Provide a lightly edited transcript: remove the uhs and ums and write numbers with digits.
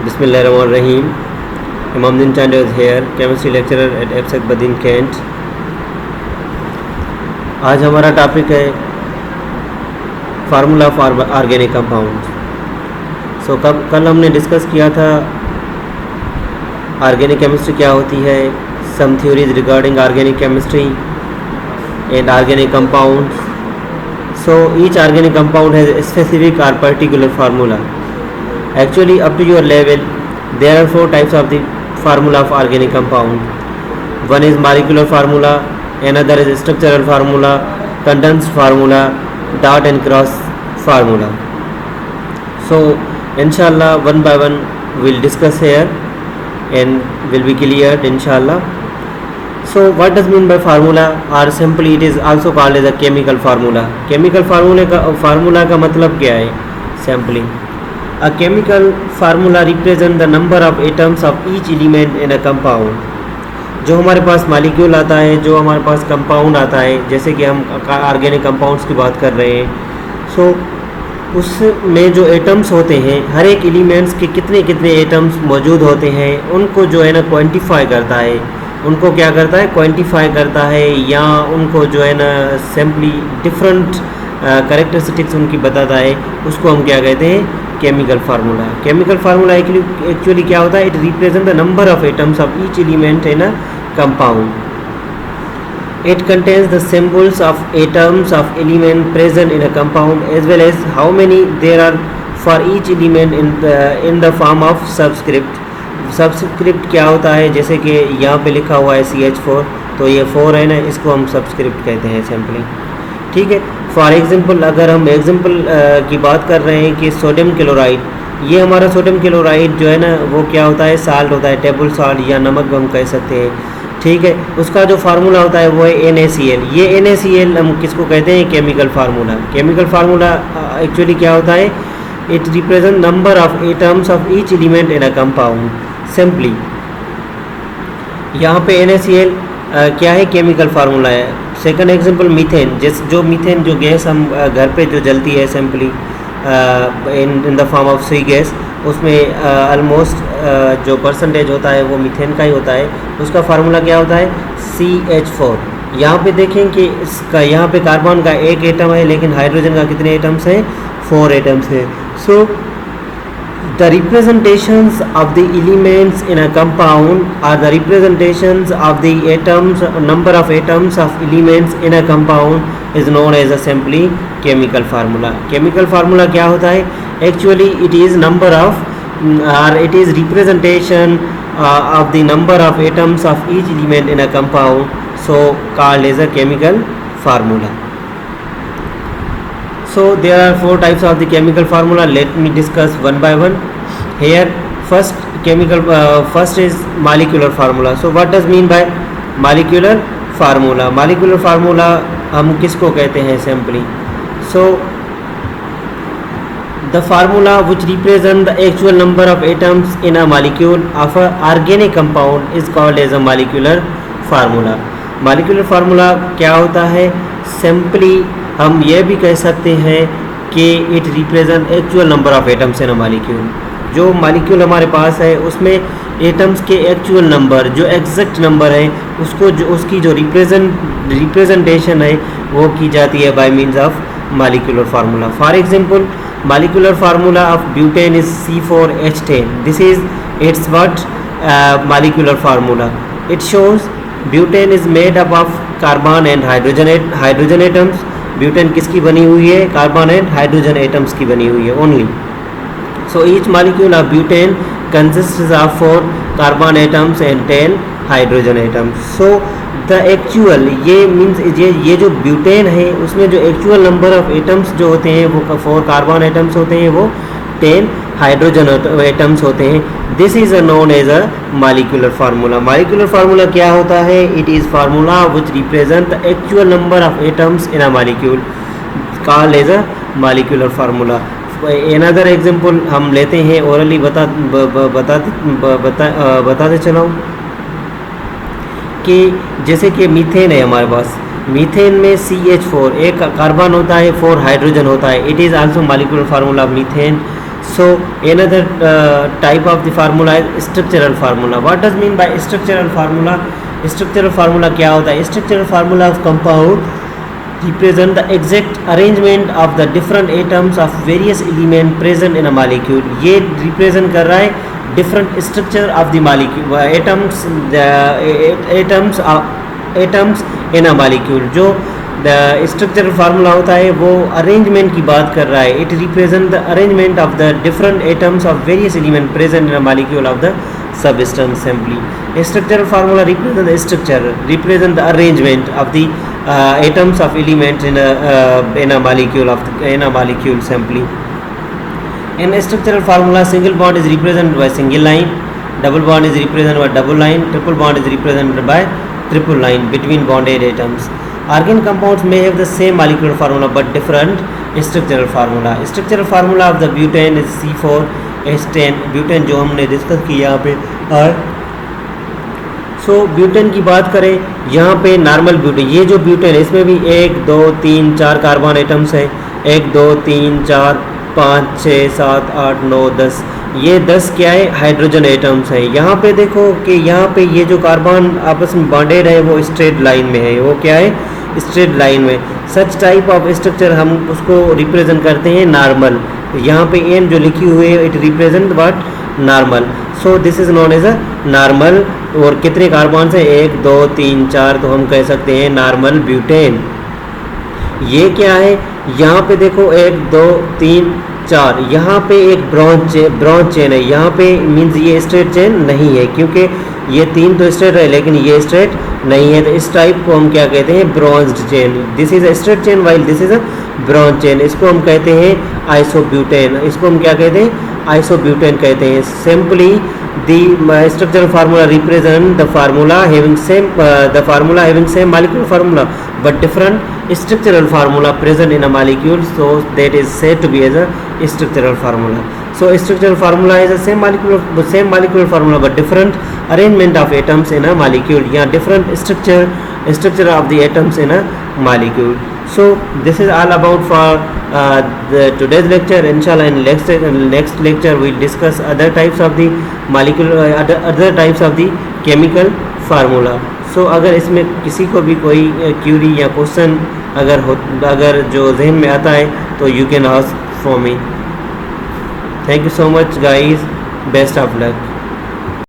Bismillahirrahmanirrahim. Imamdin Chande is here, chemistry lecturer at EFSEC Badin Kent. आज हमारा topic है formula for organic compound. कल हमने discuss किया था ऑर्गेनिक केमिस्ट्री क्या होती है, some theories regarding organic chemistry and organic compound. So each organic compound has a specific or particular formula. Actually, up to your level, there are 4 types of the formula of organic compound. One is molecular formula, another is structural formula, condensed formula, dot and cross formula. So inshallah one by one we'll discuss here and will be cleared inshallah. So what does mean by formula, or simply it is also called as a chemical formula. Chemical formula का मतलब क्या है? Simply a chemical formula represent the number of atoms of each element in a compound. जो हमारे पास molecule आता है, जो हमारे पास कंपाउंड आता है, जैसे कि हम ऑर्गेनिक कंपाउंड्स की बात कर रहे हैं, सो उसमें जो एटम्स होते हैं, हर एक एलिमेंट्स के कितने कितने एटम्स मौजूद होते हैं, उनको जो है ना क्वांटिफाई करता है. उनको क्या करता है? क्वांटिफाई करता है, या उनको जो है ना सिंपली डिफरेंट कैरेक्टरिस्टिक्स उनकी बताता है. उसको हम क्या कहते हैं? Chemical formula. Chemical formula actually क्या होता है? It represent the number of atoms of each element in a compound. It contains the symbols of atoms of element present in a compound as well as how many there are for each element in the form of subscript. Subscript क्या होता है? जैसे कि यहाँ पे लिखा हुआ है CH4, तो ये 4 है ना, इसको हम सबस्क्रिप्ट कहते हैं सिंपली. ठीक है. फॉर एग्जांपल अगर हम एग्जांपल की बात कर रहे हैं कि सोडियम क्लोराइड, ये हमारा सोडियम क्लोराइड जो है ना वो क्या होता है? साल्ट होता है, टेबल सॉल्ट या नमक हम कह सकते हैं. ठीक है. उसका जो फार्मूला होता है वो है NaCl. ये NaCl हम किसको कहते हैं? Chemical formula. Chemical formula actually क्या होता है? It represent number of atoms of each element in a compound. Simply यहाँ पे NaCl क्या है? केमिकल फार्मूला है. सेकंड एग्जांपल मीथेन, जो मीथेन जो गैस हम घर पे जो जलती है simply in the form of C gas, उसमें ऑलमोस्ट जो परसेंटेज होता है वो मीथेन का ही होता है. उसका फार्मूला क्या होता है? CH4. यहाँ पे देखें कि इसका यहाँ पे कार्बन का 1 एटम है, लेकिन हाइड्रोजन का कितने एटम्स हैं? 4 एटम्स हैं. सो the representations of the elements in a compound are the representations of the atoms, number of atoms of elements in a compound is known as a simply chemical formula. Chemical formula क्या होता है? Actually it is number of or it is representation of the number of atoms of each element in a compound, so called as a chemical formula. So there are 4 types of the chemical formula. Let me discuss one by one. Here first is molecular formula. So what does mean by molecular formula? Molecular formula हम किसको कहते हैं? Simply so the formula which represent the actual number of atoms in a molecule of a organic compound is called as a molecular formula. Molecular formula क्या होता है? Simply हम ये भी कह सकते हैं कि it represent actual number of atoms in a molecule. जो मॉलिक्यूल हमारे पास है उसमें एटम्स के एक्चुअल नंबर, जो एग्जैक्ट नंबर है, उसकी जो रिप्रेजेंटेशन है वो की जाती है by means of molecular formula. For example molecular formula of butane is C4H10. This is it's what molecular formula. It shows butane is made up of carbon and hydrogen atoms. Butane किसकी बनी हुई है? Carbon and hydrogen atoms की बनी हुई है only. So each molecule of butane consists of 4 carbon atoms and 10 hydrogen atoms. So the actual ये means ये जो ब्यूटेन है उसमें जो एक्चुअल नंबर ऑफ एटम्स जो होते हैं वो 4 कार्बन एटम्स होते हैं, वो 10 हाइड्रोजन एटम्स होते हैं. This is known as a molecular formula. Molecular formula क्या होता है? It is formula which represent the actual number of atoms in a molecule called as a molecular formula. Another example हम लेते हैं, orally बताते चलाऊँ कि जैसे कि मीथेन है हमारे पास. मीथेन में CH4 एक कार्बन होता है, 4 हाइड्रोजन होता है. It is also molecular formula of methane. So another type of the formula is structural formula. What does mean by structural formula? Structural formula क्या होता है? Structural formula of compound represent the exact arrangement of the different atoms of various element present in a molecule. ये represent कर रहा है different structure of the molecule, atoms, the atoms in a molecule. जो the structural formula होता है वो arrangement की बात कर रहा है. It represent the arrangement of the different atoms of various element present in a molecule of the substance simply. A structural formula represent the structure, represent the arrangement of the atoms of element in a molecule simply. In a structural formula, single bond is represented by single line, double bond is represented by double line, triple bond is represented by triple line between bonded atoms. Organic compounds may have the same molecular formula but different structural formula. Structural formula of the butane is C4H10. Butane जो हमने discuss किया यहाँ पे. और butane की बात करें यहाँ पे नॉर्मल ब्यूटेन, ये जो ब्यूटेन है इसमें भी 1 2 3 4 कार्बन एटम्स है. 1 2 3 4 5 6 7 8 9 10. ये 10 क्या है? हाइड्रोजन एटम्स है. यहाँ पे देखो कि यहाँ पे ये जो कार्बन आपस में बॉन्डेड है वो स्ट्रेट लाइन में है. वो क्या है? स्ट्रेट लाइन में. सच टाइप ऑफ स्ट्रक्चर हम उसको रिप्रेजेंट करते हैं नॉर्मल. यहाँ पे एम जो लिखी हुई है it represent what? Normal. So this is known as a normal. और कितने कार्बन है? 1 2 3 4. तो हम कह सकते हैं नॉर्मल ब्यूटेन. ये क्या है? यहाँ पे देखो 1 2 3 4. यहाँ पे एक ब्रॉन्ज चेन है. यहाँ पे मीन्स ये स्ट्रेट चेन नहीं है क्योंकि ये 3 तो स्ट्रेट है लेकिन ये स्ट्रेट नहीं है. तो इस टाइप को हम क्या कहते हैं? Branched chain. This is a straight chain while this is a branch chain. इसको हम कहते हैं आइसोब्यूटेन. इसको हम क्या कहते हैं? आइसोब्यूटेन कहते हैं. Simply the structural formula represent the formula having same molecular formula but different structural formula present in a molecule, so that is said to be as a structural formula. So structural formula is the same molecular formula but different arrangement of atoms in a molecule. Yeah, different structure of the atoms in a molecule. So this is all about for today's lecture. Inshallah in next lecture we'll discuss other types of the molecular other types of the chemical formula. So अगर इसमें किसी को भी कोई Curie या question अगर जो जहन में आता है तो you can ask for me. Thank you so much guys. Best of luck.